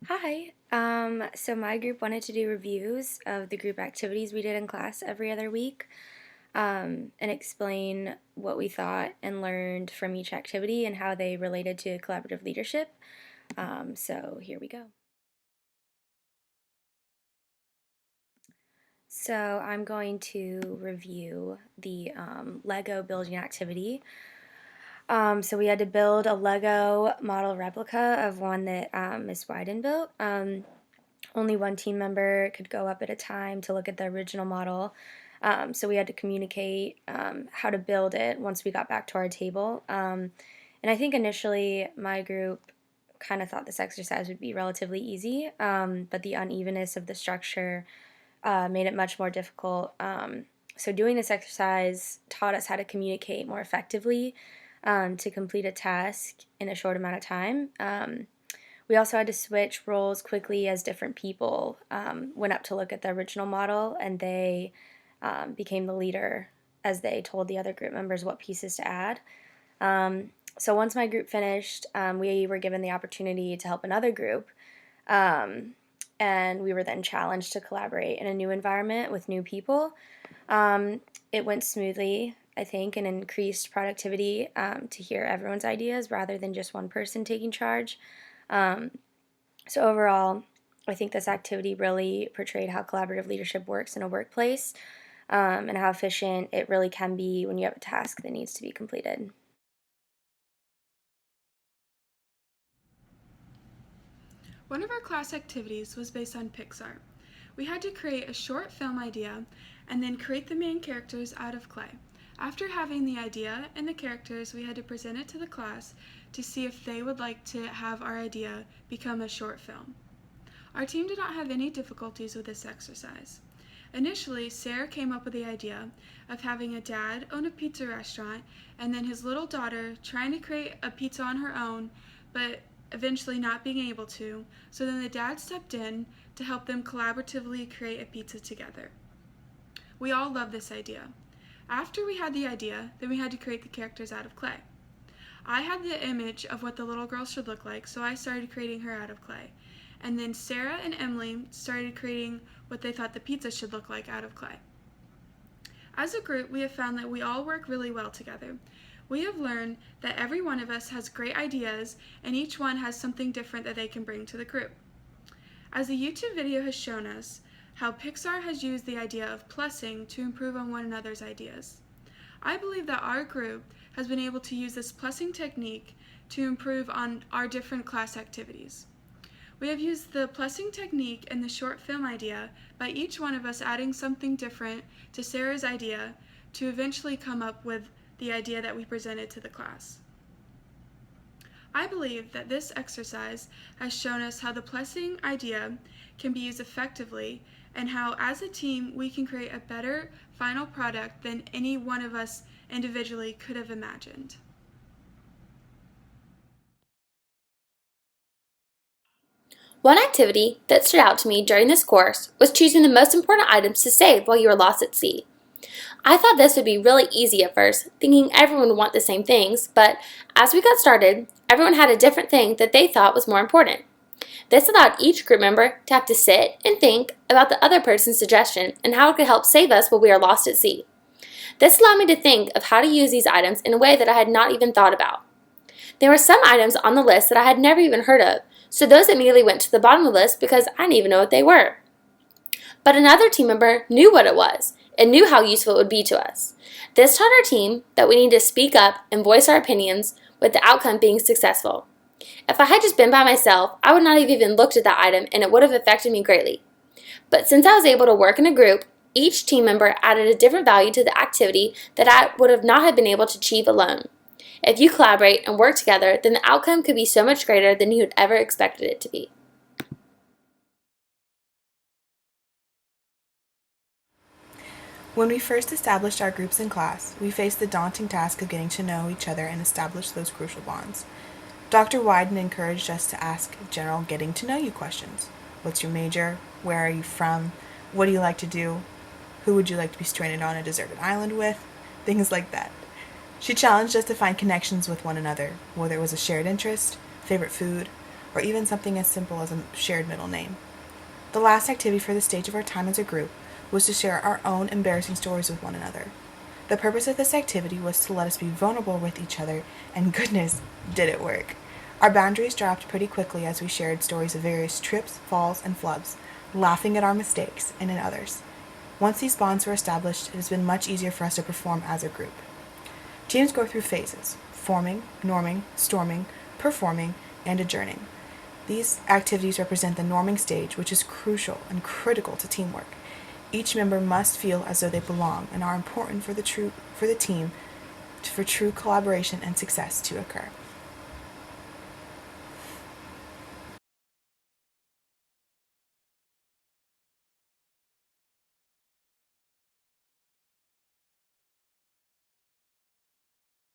Hi. So my group wanted to do reviews of the group activities we did in class every other week, and explain what we thought and learned from each activity and how they related to collaborative leadership. So here we go. So I'm going to review the Lego building activity. So we had to build a Lego model replica of one that Miss Wyden built. Only one team member could go up at a time to look at the original model. So we had to communicate how to build it once we got back to our table. And I think initially my group kind of thought this exercise would be relatively easy, but the unevenness of the structure made it much more difficult. So doing this exercise taught us how to communicate more effectively to complete a task in a short amount of time. We also had to switch roles quickly as different people went up to look at the original model, and they became the leader as they told the other group members what pieces to add. So once my group finished, we were given the opportunity to help another group, and we were then challenged to collaborate in a new environment with new people. It went smoothly, I think, and increased productivity to hear everyone's ideas rather than just one person taking charge. Um, so overall, I think this activity really portrayed how collaborative leadership works in a workplace, and how efficient it really can be when you have a task that needs to be completed. One of our class activities was based on Pixar. We had to create a short film idea and then create the main characters out of clay. After having the idea and the characters, we had to present it to the class to see if they would like to have our idea become a short film. Our team did not have any difficulties with this exercise. Initially, Sarah came up with the idea of having a dad own a pizza restaurant and then his little daughter trying to create a pizza on her own, but eventually not being able to, so then the dad stepped in to help them collaboratively create a pizza together. We all loved this idea. After we had the idea, then we had to create the characters out of clay. I had the image of what the little girl should look like, so I started creating her out of clay. And then Sarah and Emily started creating what they thought the pizza should look like out of clay. As a group, we have found that we all work really well together. We have learned that every one of us has great ideas and each one has something different that they can bring to the group. As the YouTube video has shown us how Pixar has used the idea of plussing to improve on one another's ideas. I believe that our group has been able to use this plussing technique to improve on our different class activities. We have used the plussing technique in the short film idea by each one of us adding something different to Sarah's idea to eventually come up with the idea that we presented to the class. I believe that this exercise has shown us how the plussing idea can be used effectively and how as a team we can create a better final product than any one of us individually could have imagined. One activity that stood out to me during this course was choosing the most important items to save while you were lost at sea. I thought this would be really easy at first, thinking everyone would want the same things, but as we got started, everyone had a different thing that they thought was more important. This allowed each group member to have to sit and think about the other person's suggestion and how it could help save us while we are lost at sea. This allowed me to think of how to use these items in a way that I had not even thought about. There were some items on the list that I had never even heard of, so those immediately went to the bottom of the list because I didn't even know what they were. But another team member knew what it was and knew how useful it would be to us. This taught our team that we need to speak up and voice our opinions, with the outcome being successful. If I had just been by myself, I would not have even looked at that item and it would have affected me greatly. But since I was able to work in a group, each team member added a different value to the activity that I would have not have been able to achieve alone. If you collaborate and work together, then the outcome could be so much greater than you had ever expected it to be. When we first established our groups in class, we faced the daunting task of getting to know each other and establish those crucial bonds. Dr. Wyden encouraged us to ask general getting to know you questions. What's your major? Where are you from? What do you like to do? Who would you like to be stranded on a deserted island with? Things like that. She challenged us to find connections with one another, whether it was a shared interest, favorite food, or even something as simple as a shared middle name. The last activity for this stage of our time as a group was to share our own embarrassing stories with one another. The purpose of this activity was to let us be vulnerable with each other, and goodness, did it work. Our boundaries dropped pretty quickly as we shared stories of various trips, falls, and flubs, laughing at our mistakes and in others. Once these bonds were established, it has been much easier for us to perform as a group. Teams go through phases: forming, norming, storming, performing, and adjourning. These activities represent the norming stage, which is crucial and critical to teamwork. Each member must feel as though they belong and are important for the team for true collaboration and success to occur.